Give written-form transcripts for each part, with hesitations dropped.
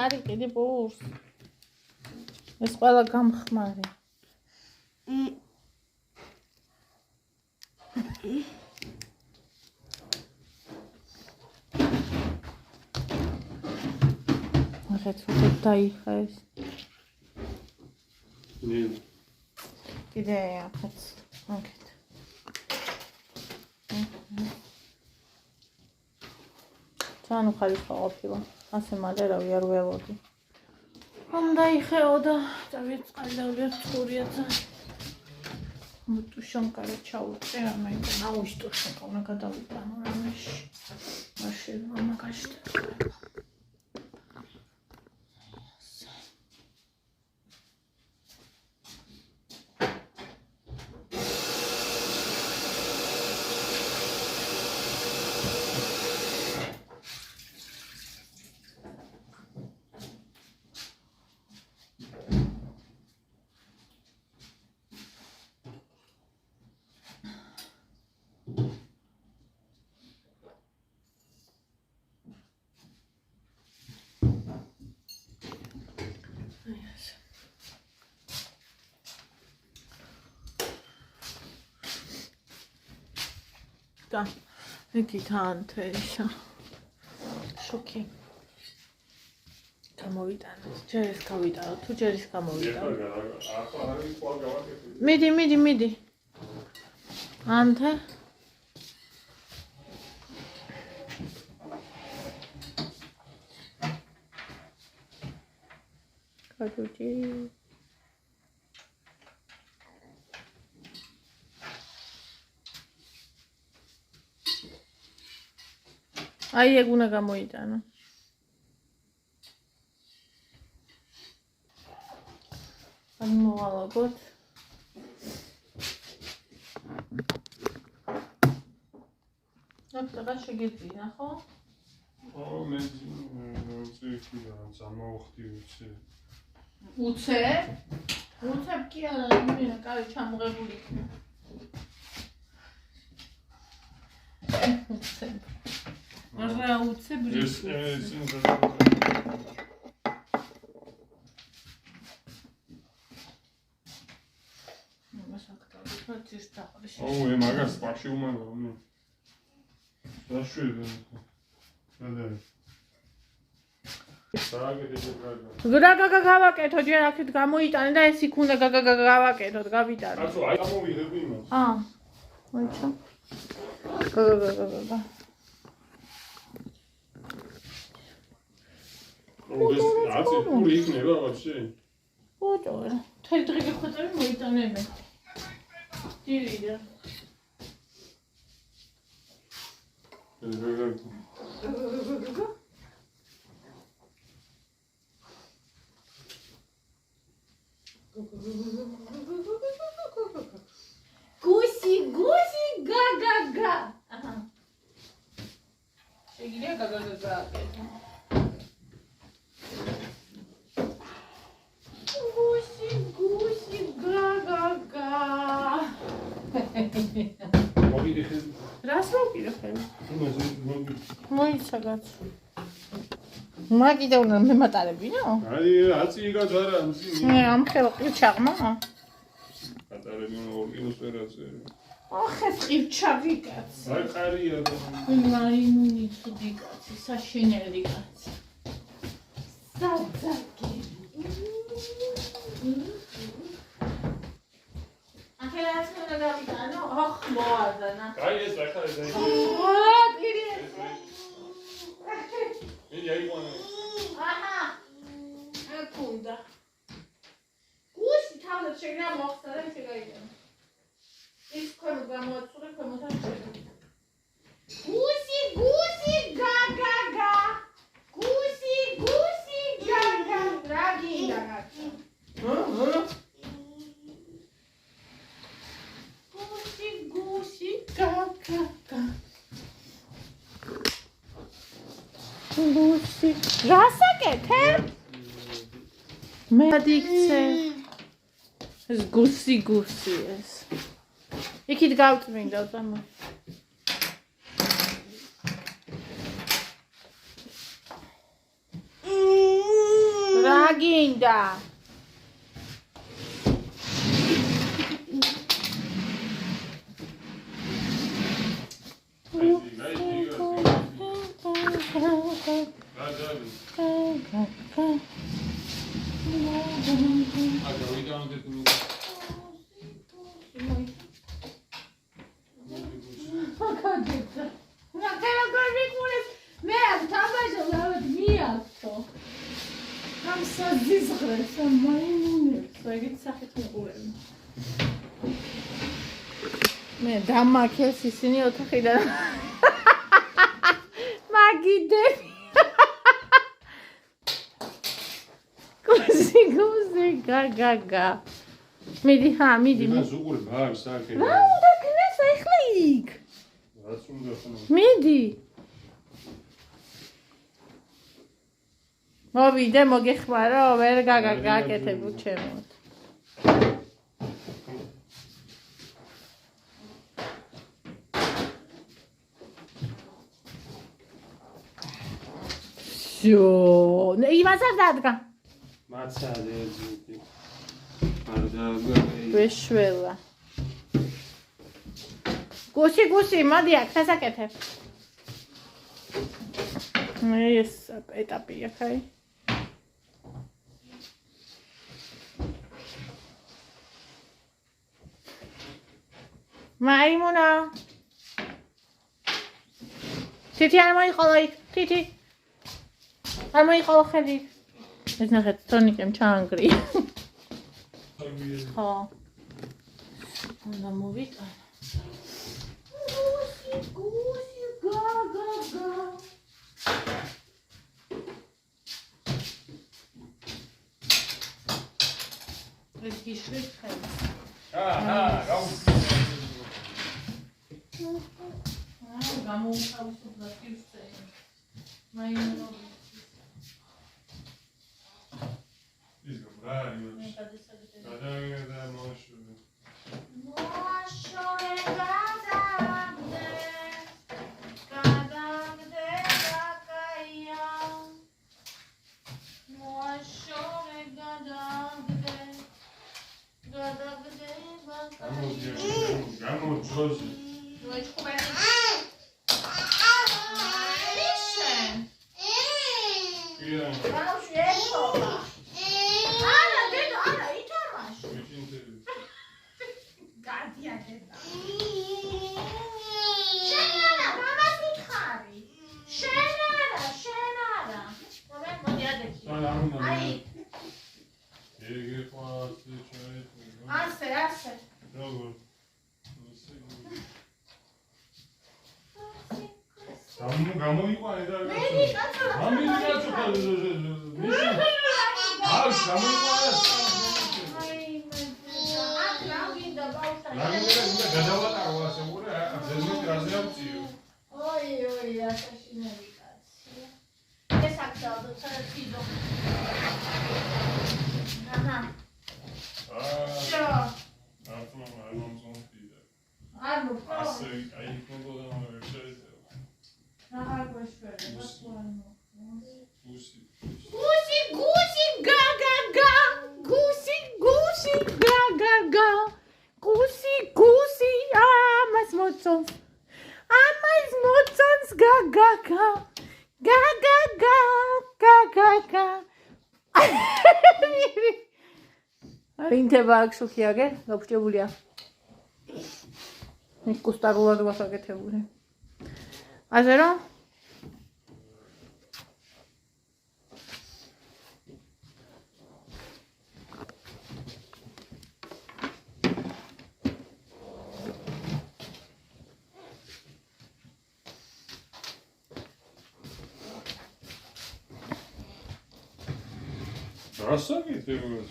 არი კიდე ბურს. ეს ყველა გამხმარი. ახეთ უფრო დაიხა ეს. კიდე ახეთ. აქეთ. თან ხალიფა ყოფილა. ასე მალე რავი არ ველოდი. ამ დაიხეო და დავიწყალდავლიო წურიაცა. მუტუშონ კარი ჩაუწე რამე აუშტუშონ კონა გადავიტანო რამეში. მაშინ მამა გაშტა. და იგი თანთეშა შოკი გამოვიტანე ჯერ ეს გავიტანო თუ ჯერ ის გამოვიტანო მიდი ანთე კაჯუჯი აი ეგ უნდა გამოიტანო. ამ მოვალაგოთ. აფტა შეგეძინა ხო? მე წიქია სამოხდი უცე. უცე? უცე კი არა, მე კარი ჩამღებული. უცე. არა უცე ბრიში. ო, მაგას პარში უმალო, მე. დაშვიდე. დადა. გაგაგა გავაკეთო, ჯერ აქეთ გამოიტანე და ეს იქ უნდა გაგაგა გავაკეთოთ, გავიტანე. კაცო, აი გამოვიღებ იმას. მოიცა. გაგაგა. ეს აცი პური იქნება ვაფშე? ოდო, თელი დღე გეხვეწები მოიტანებენ. დირიდა. Гуси, га-га-га. Ага. Шегиря га-га-га-га. Гуси, га-га-га. Раз მოვიდიხენ. მოიცაგაც. მაგიდა უნდა მემატარებინო? აი, აციგა ძარა მზინი. ამ ხელ ყივჩაღმა? ატარებინო 2 კილოს ვერაზე. ახეს ყივჩაღი კაც. აი, ყარია და. მაიმუნი ცუდი კაცი, საშინელი კაცი. საძაკი. ახლა უნდა გავიტანო? ახ, მოაზანა. აი, ეს ახლა ეს. დირი. მე აიყვანა. აჰა. აკუნდა. გუსი თავად შეგნა მოხსნა და შეგაიდანო. ის ქვემოთ გამოაწურე ქვემოთან შეგა. გუსი, გა-გა-გა. გუსი, გა-გა. რა გინდა კაცო? გუსი, გა-გა-გა. გუსი, რასაკეთე? მე დიქცე. ეს გუსი ეს. იქით გავწმინდა თამა. გინდა? მე დამაქეს ისინი ოთახიდან მაგიდები გუზი გაგაგა მიდი იმას უყურებ არ საკე რა უნდა ქნას ახლა იქ რაც უნდა ხომ მიდი მოვიდე მოგეხმარო ვერ გაგაკეთებ უჩემოთ всё იმას არ დადგა მაცადე ზუგი არ დაგა ვეშველა გუსი მოდი აქ დასაკეთებ ეს ეტაპია ხაი მაიმუნა თითი არ მოიყოლა იქ თითი არ მოიყოლა ხედი ეს ნახეთ ტონიკემ ჩაანგრია ხო უნდა მოვიტანო გუსი გაგაგა ეს გიშლით ხელი გამოუთავისუფლა ფირზე მაინო ის გამრალი გადაგდა მოშორე გადაგდე ბაკაია მოშორე გადაგდე ბაკაია გამოძროზი მოიწყობენ გამოიყვანე და ინთება აქ შუქიაგე გაფრჭებულია კუსტარულად ვასაკეთებული ასე რომ რასაკეთებია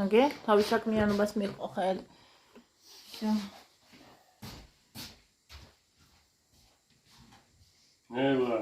აგე თავის საქმიანობას მიყვო ხელი. ნელა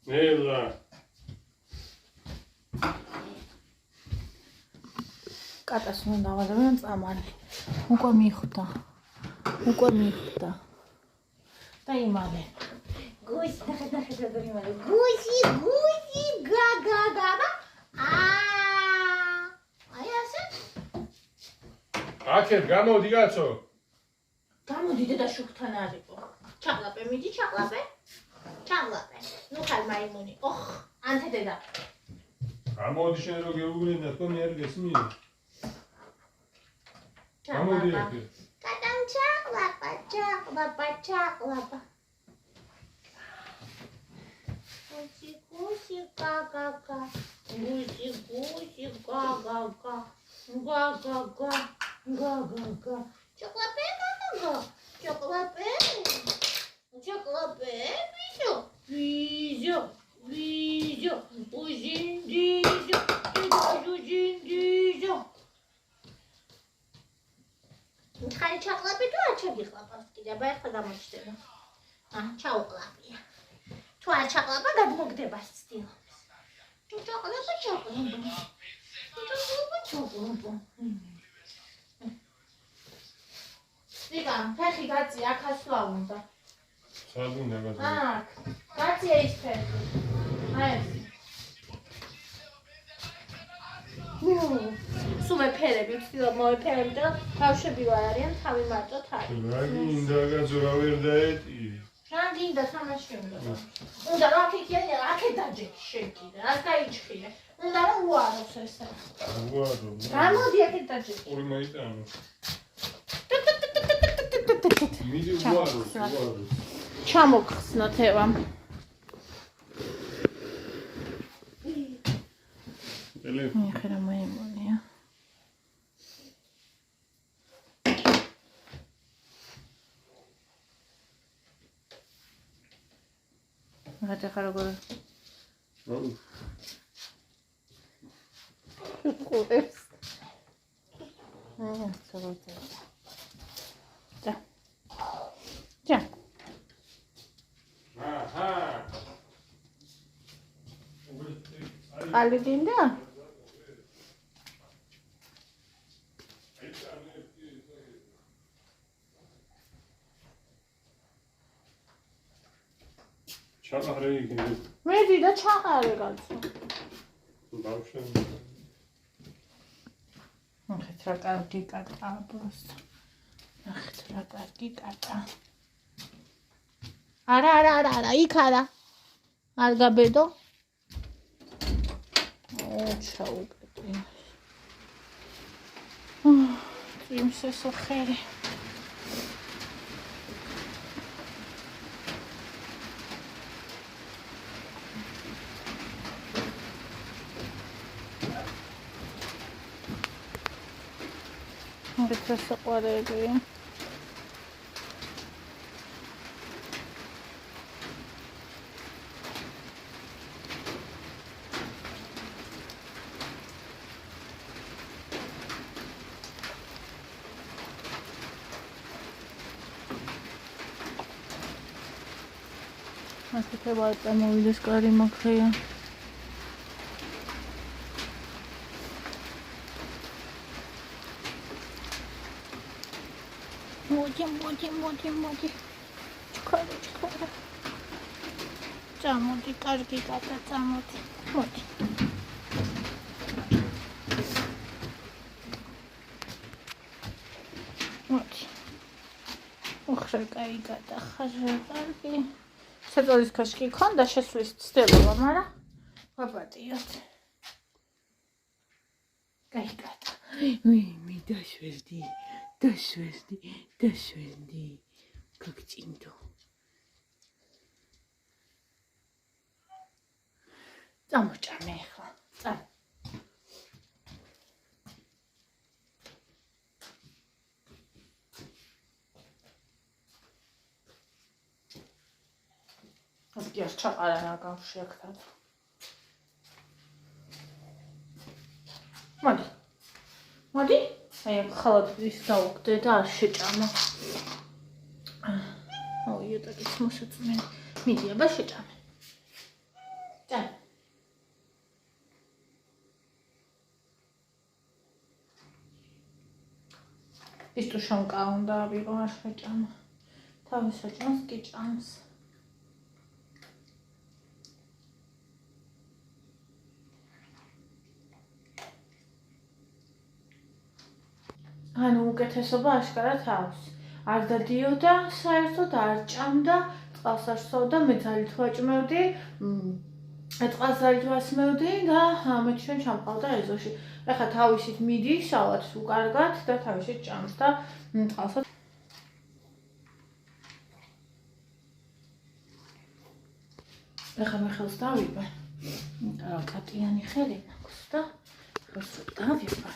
ნელა. კატას უნდა დავალებენ წამალი. უკვე მიხვდა. და იმალე. გუში, ნახე როგორ იმალე. გუში, გაგა. აი ასე? აკეთ გამოდი კაცო. გამოდი დედა შუქთან არისო. ჩაყლაპე, მიდი ჩაყლაპე. ნუ ხარ მაიმუნი. ოხ, ანთე დედა. გამოდი შენ რო გეუგრინდა თქო მე არ გესმია. გამოდი აკე. კატამ ჩაყლაპა. Гуси, га-га-га. Гуси, га-га-га. Га-га-га. Чоклапе, га-га-га. Чоклапе. Визо. Ужиндизо. ხარი ჩაყლაპი თუ არ ჩაგიხლაპავს კიდე ბაიხლა გამოჩდება. ჩაუყლაპია. თუ არ ჩაყლაპა გადმოგდება ცდილობს. თუ ჩაყლაპა. ვიგა, ფეხი გაწი აქ ასვლა უნდა. სად უნდა გაწი? აქ. გაწი ეს ფეხი. აი ეს. სუმე ფერები, ვცდილობ მოვეფერებ და ბავშვები ვარ არიან, თავი მარტოთ არის. რა გინდა კაცო რა ვერ დაეტი? რა გინდა თამაში უნდა. უნდა რომ აქეთ დაჯექი შეკიდე, არ გაიჩხილე. უნდა რომ უაროს ესე. უარო. გამოდი აქეთ დაჯექი. ორი მაიტანო. მიდი უარო. ჩამოგხსნათ ევამ. მიხერა მაიმუნია. რა ხარ როგორ? ყურებს. სწორად. და. აჰა. ყალი დინდა? ჩაყარე იგი. მედი და ჩაყარე კაცო. ბავშვენ. ნახეთ რა კარგი კატა просто. ნახეთ რა კარგი კატა. არა, იქ არა. არ გაბედო. ჩაუკეტე. იმსესო ხერი. ეს საყვარელი. ასეთი ვარტა მოვიდეს კარი მაქრია. მოდი. ჩქარა. წამოდი, კარგი კატა, წამოდი. მოდი. უხრა კაი კატა, ხარ კარგი. საწოლის ქაშკი ქონდა შესვლის ცდილობა, მაგრამ ვაპატიოთ. კაი კატა. მე დაშვერდი. Как тинто. Წამოჭამე ახლა. წამ. ასკი არ ჩაყარა რა გავში აქთან. მოდი. აი აქ ხალად ის დაუგდე და არ შეჭამა. იოტაკის მოსაწმენი. მიდი აბა შეჭამე. ის თუ შონკა უნდა ავიღო არ შეჭამა. თავის შეჭამს კი ჭამს. ანუ უკეთესობა აშკარად აქვს. არ დადიოდა საერთოდ არ ჭამდა, წყალს არ სვავდა, მე ძალით ვაჭმევდი, წყალს ძალით ვასმევდი და მე ჩვენ ჩამყავდა ეზოში. ეხლა თავისით მიდის, ალბათ უკარგად და თავისით ჭამს და წყალსაც ეხლა მე ხელს დავიბე. კატიანი ხელი მაქვს და ხელს დავიბე.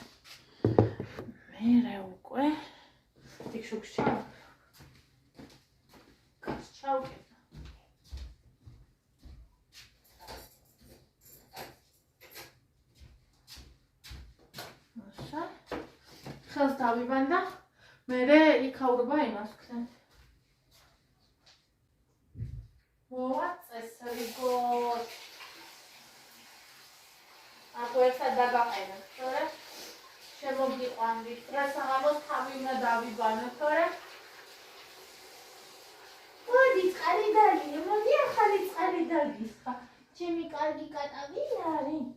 მერე უკვე ტიქშუქს ჩავკეთა. ასე. ხელს დავიბან და მერე იქაურობა იმას ვქნათ. მოაწესრიგოთ. აკუ ერთად დაგაყენოთ, თორე შემოგიყვანდით, რასაღამოს თავი უნდა დავიბანოთ, თორე მოდი წყალი დაგიო, მოდი ახალი წყალი დაგისხა. ჩემი კარგი კატა ვინ არის?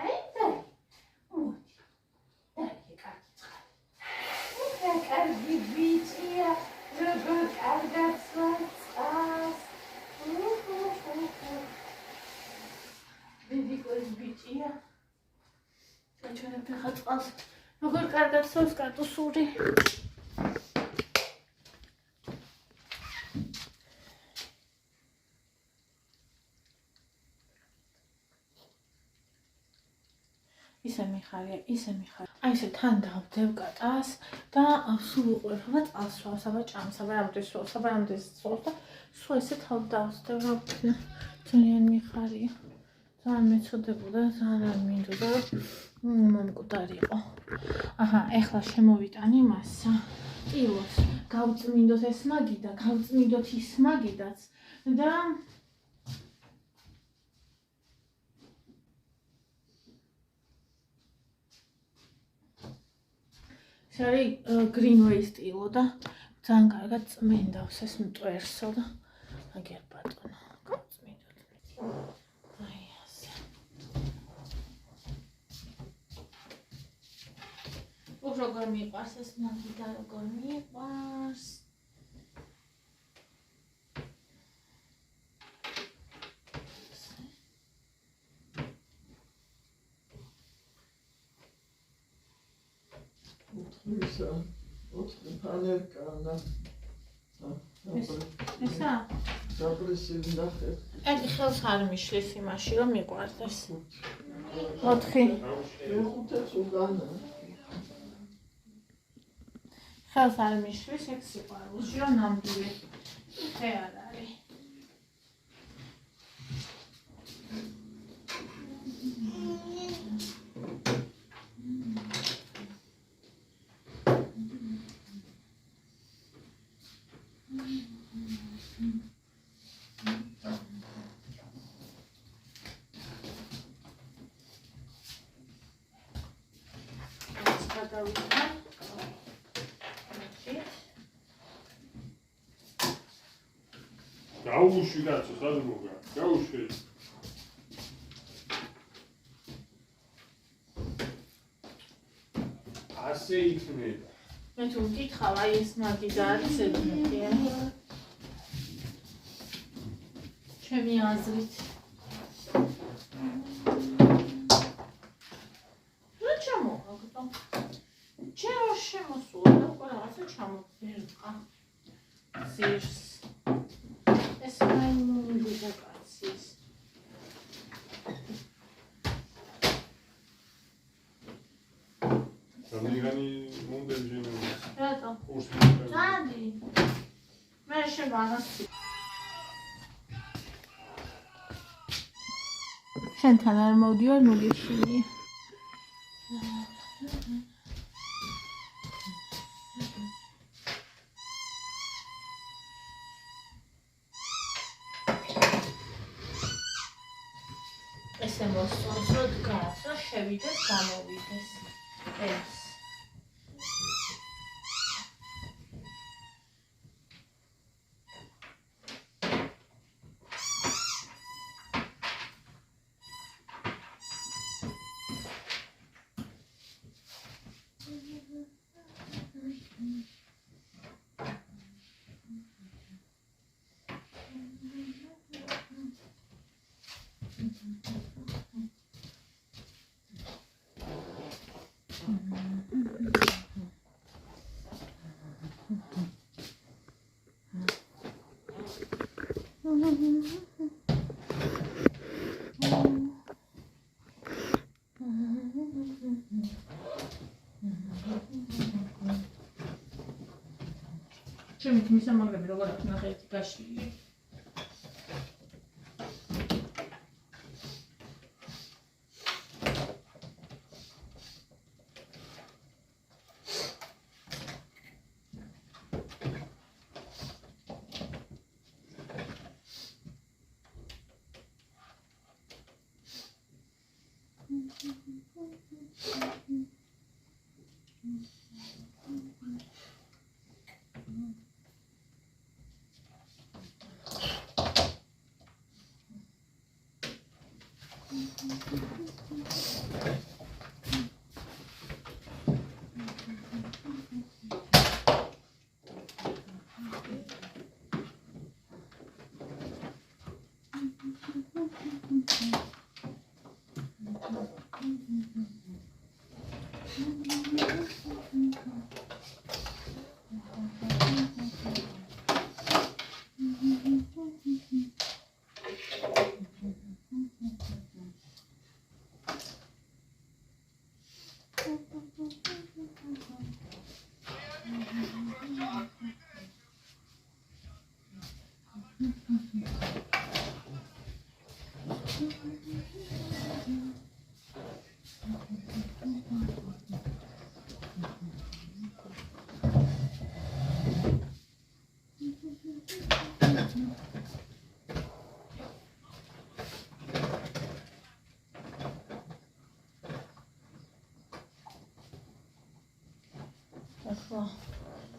აი, დაი. მოდი. დაი, კარგი წყალი. კარგი ბიჭია, როგორ კარგად წვას. ბიბიკოს ბიჭია. ჩვენ ფეხა წყალს როგორ კარგად სვავს კარტუსური. ისე მიხარია. აი ესე თან დავდევ კატას და სულ უყურებ, აბა წყალს სვავს, აბა ჭამს, აბა რამდენი სვავს, აბა რამდენი სვავს და სულ ესე თავ დავსდევ, რა ვქნა. ძალიან მიხარია. ძალიან მეწოდებოდა, ძალიან არ მინდოდა, რომ მომკვდარიყო. აჰა, ეხლა შემოვიტანი მასა. ტილოს, გავწმინდოთ ეს მაგი და გავწმინდოთ ის მაგიდაც და შარი გრინვეის ტილო და ძალიან კარგად წმინდავს ეს მტვერსო და აგერ ბატონო, გავწმინდოთ. აი ასე. როგორ მიყვარს ეს მაგი და როგორ მიყვარს. ოთხი ფანერკანა. ესა? დაბრისილი ნახე. აი ხელს არ მიშლის იმაში რომ მიყვარდეს. 4. მეხუთეც უგანა. ხელს არ მიშლის ეგ სიყვარულში რომ ნამდვილი ხე არ არის. გაუშვი კაცო, სად მოგა? გაუშვი. ასე იქნება. მე თუ მკითხავ, აი ეს მაგი და არის ეგეთი. ჩემი აზრით. რა ჩამოვაგდო? ჩემო შემოსულა და უკვე რაღაცა ჩამოვერყა. ზირს. ეს მაიმუნი და კაცის. რამდენი მომდეჯენო. რატო? კურსი. დადი. მე შემაგასწი. შენთან არ მოვდივარ მოგეშინი. გამოვიდეს. ეს. ჩემი მისამაგრები როგორ აქვს ნახეთ გაშლილი.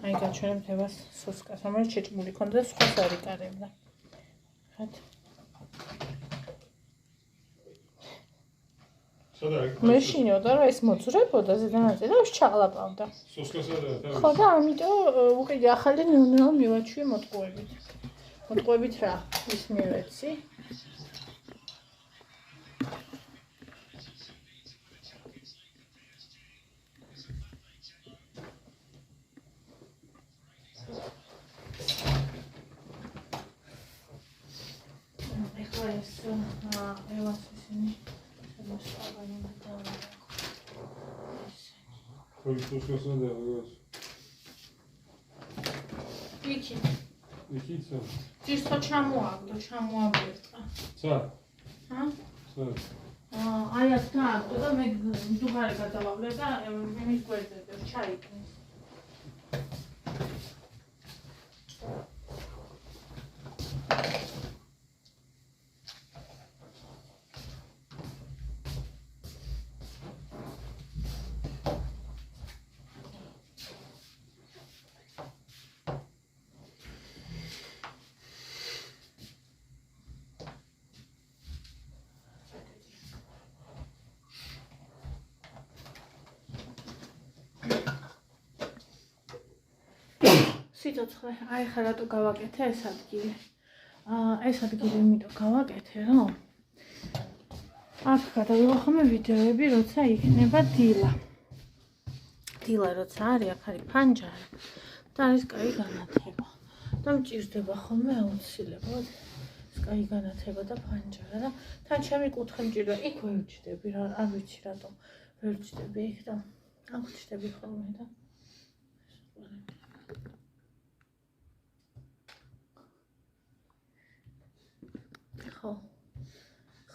აი გაჩვენებთ ევას სუსკას, რომელიც შეჭმული ქონდა და სხვას არ იკარებდა. ხეთ. მე შინოდა რა ეს მოძრებოდა ზედანაწილ და ჩაყლაპავდა. სუსკასადაა თავი. ხო და ამიტომ უკიდე ახალი ნეონეო მივაჩვიე მოტყუებით. მოტყუებით რა ის მივეცი. ევას ისინი შემოსწავლენ და ხო სუსკასადაა. იქიცა. ძირთო ჩამოაგდო, ჩამოაბერტა. ცა. ჰა? ცა. აი ეს გააგდო და მე დუღარი გადავავლე და იმის გვერდზე ჩაიკნეს. სიცოცხლე, აი ხა რატო გავაკეთე ეს ადგილი. ეს ადგილი იმიტომ გავაკეთე, რომ აქ გადავიღო ვიდეოები, როცა იქნება დილა. დილა როცა არის, აქ არის ფანჯარა და არის კაი განათება. და მჭირდება ხოლმე აუცილებლად ეს კაი განათება და ფანჯარა და თან ჩემი კუთხე მჭირდება. იქ ვერ ვჭდები რა, არ ვიცი რატომ ვერ ვჭდები იქ და აქ ვჭდები ხოლმე და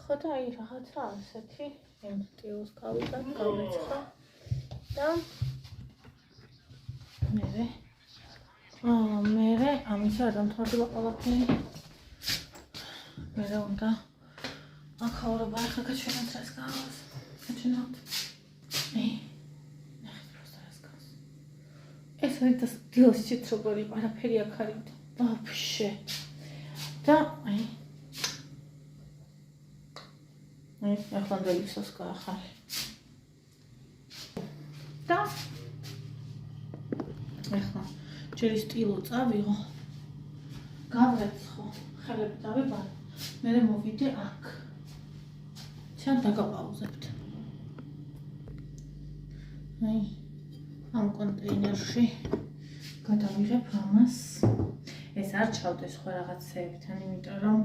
ხო და აი რაღაცა ასეთი იმ სტილს გავიგან, გავეცხა და მე ამის არ დამთავრდება ყველაფერი. მე უნდა აქაურობა ახლა გაჩვენოთ რას გავს. გაჩვენოთ. არის და დილოსიც როგორი არაფერი აქ არის და ვაფშე და აი ახლა დელისოს გაახარე და ახლა ჯერი სტილო წავიღო გავრეცხო ხელები დავიბარე მე მოვიდე აქ ჩან დაგაპაუზებთ აი ამ კონტეინერში გადავიღებ ამას ეს არ ჩავდეს ხო რაღაცეებთან იმიტომ რომ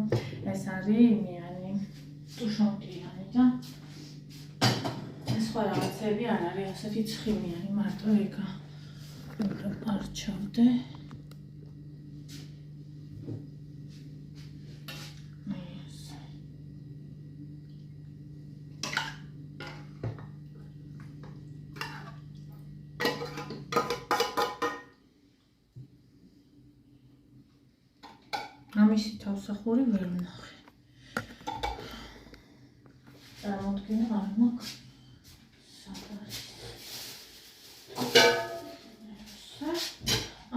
ეს არის იმიანი ტუშონკიანი და ეს ხო რაღაცეები არ არის ასეთი ცხიმიანი მარტო ეგა არ ჩავდე ამისი თავსახური ვერ ვნახე. წარმოდგენა არ მაქვს. სად არის?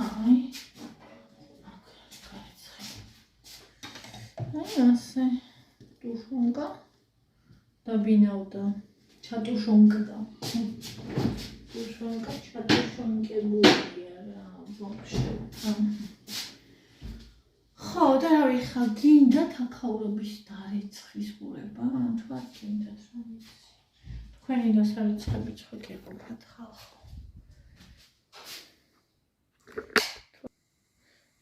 აი. აი ასე. ტუშონკა დაბინავდა. ჩატუშონკდა. ტუშონკა ჩატუშონკებულია რა, ვაფშე. ხო, და რა ვიხარ, გინდათ აქაურობის დარეცხის ყურება, თუ არ გინდათ რა ვიცი. თქვენი დასარეცხები ხო გეყოფათ ხალხო.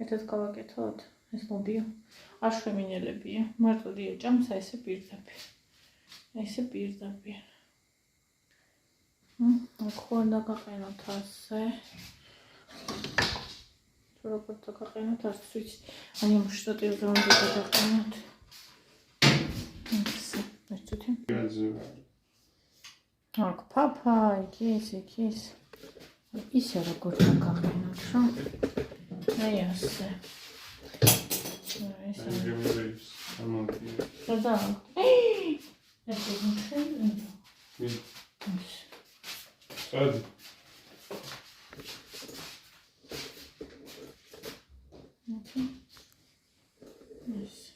ერთად გავაკეთოთ, ეს მოდიო. არ შვემინელებია, მარტო დიო ჭამსა ესე პირდაპირ. ესე პირდაპირ. აქ ხო არ დაგაყენოთ ასე. როგორც დაგაყენოთ არც ვიცი. აი ამ შტატილზე უნდა დაგაყენოთ. ეს ცოტა. აქ პაპა, იქის. ისე როგორც დაგაყენოთ, რა. აი ასე. ეს არის. და ეს ის. სად? Okay. Yes.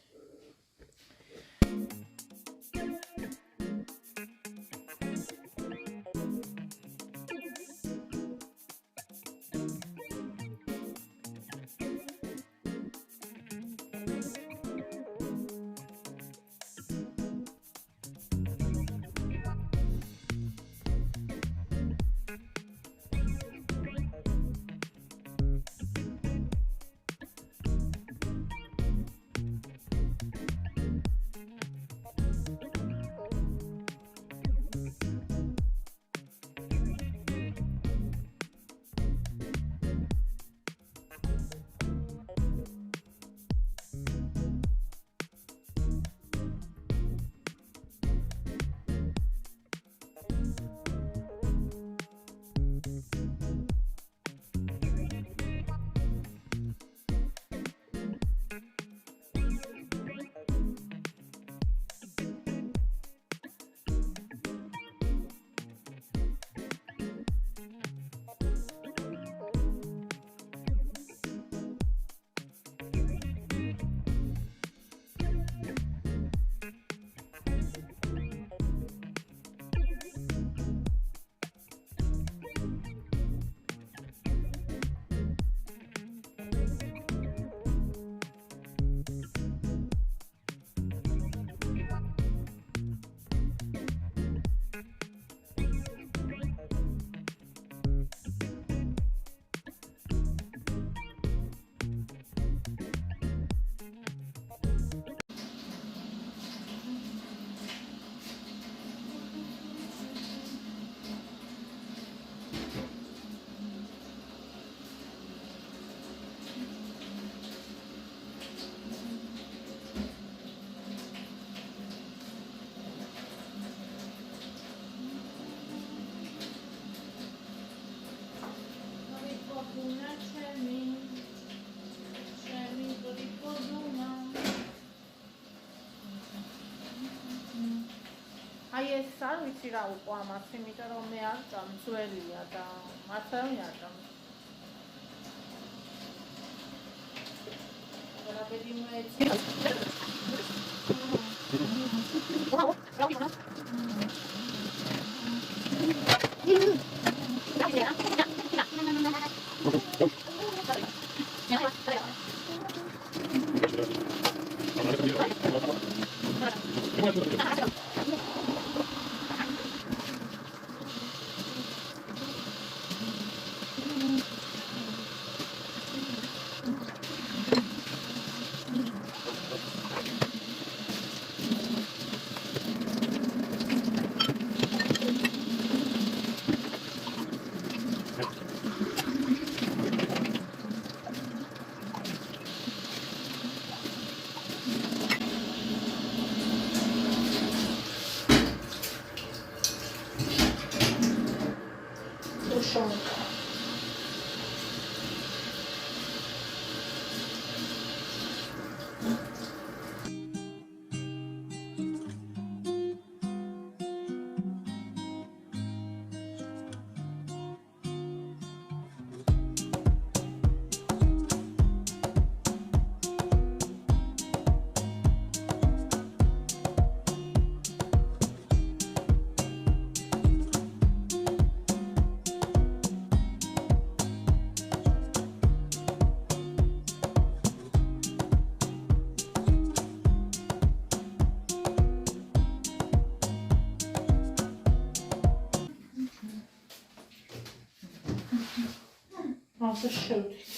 აი ეს არ ვიცი რა უყვა ამას, იმიტომ რომ მე არ ჭამ, ძველია და მართ არ ჭამ. Also შევდით.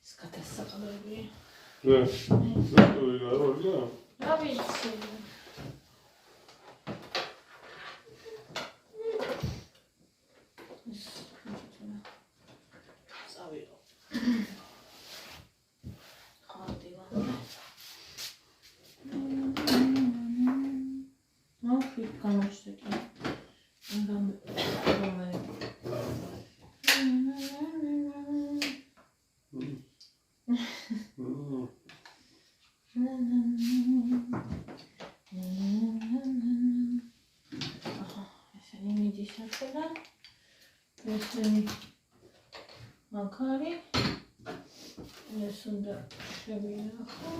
ეს გადასაყრებია. რა ვიცი. წავიღო. Μακάρι, ესუნდა შევინახო,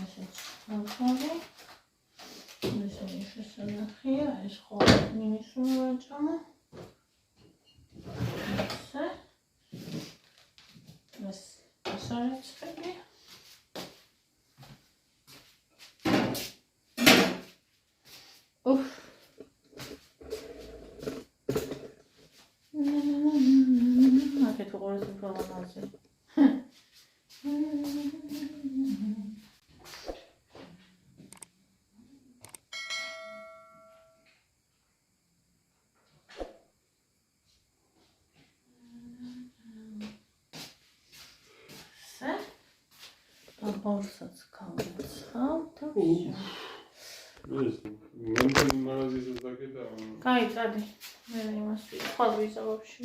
ესეც μακარი, ესენი შესანახია, ეს ხო მინისური ვაჭამა, ეს არაცხები, აქეთ უყურეს ინფორმაციაზე. ბორსაც გავაცხავ და კაი, წადი. მე იმას ხვალ ვიზა ვაფშე.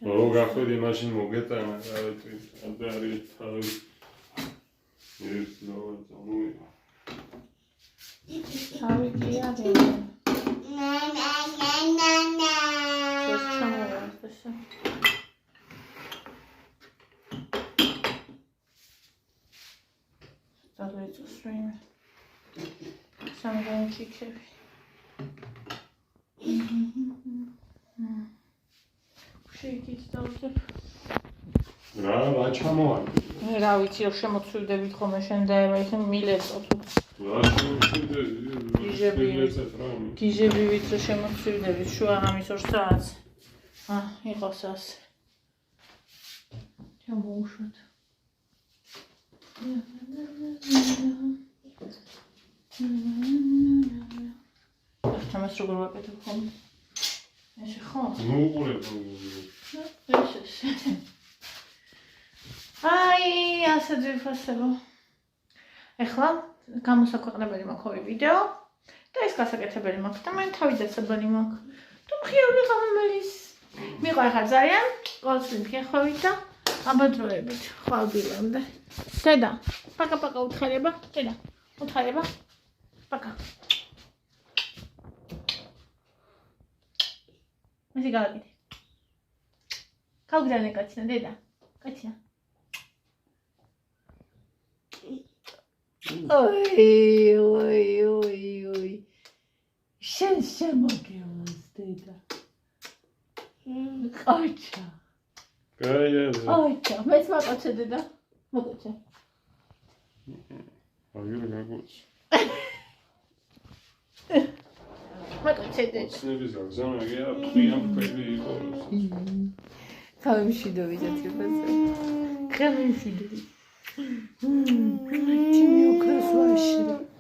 ო გახვედი მაშინ მოგეტანა, რა ვიცი, ამდე არის თავი. ეს ნოწამუი. თავი კი არის. Something chicken. Shake it down. რა ჩამოარ. რა ვიცი, რომ შემოწვიდებით ხოლმე შენ და ეხლა მილეწო თუ. რა შემოწვიდებით? გიჟები ვით რომ შემოწვიდებით შუა ამის 2 საათს. იყოს ასე. ჩამოუშვათ. Aș rog pe tu cum. Așa cum. Nu uqureb. Așa. Ai, ასე ძვირფასებო. ეხლა გამოსაქვეყნებელი მაქვს ორი ვიდეო და ეს გასაკეთებელი მაქვს და მე თავი დასაბანი მაქვს. თუ ხიული ღამელის მიყვარხარ ძალიან, ყოველთვის გიახვევით და აბადროებით ხვალბილამდე. დედა, პაკა-პაკა უთხარება, დედა. უთხარება. Пока. Εσύ გავაკეთე. Გავგზავნე კაცნა, დედა. კაცნა. ოი. შენ შემოგევლას, დედა. ყაჩა. ყაჩა, მეც მაკოცე დედა. მაკოცე. აგერ გაგოც. მაკოცე დედა. ცნების გაგზავნა გია, ფრიან ფერი იყო. ხალმში დავიძათებაზე. ხალმში. ჩიმი უკრას ვაშრე.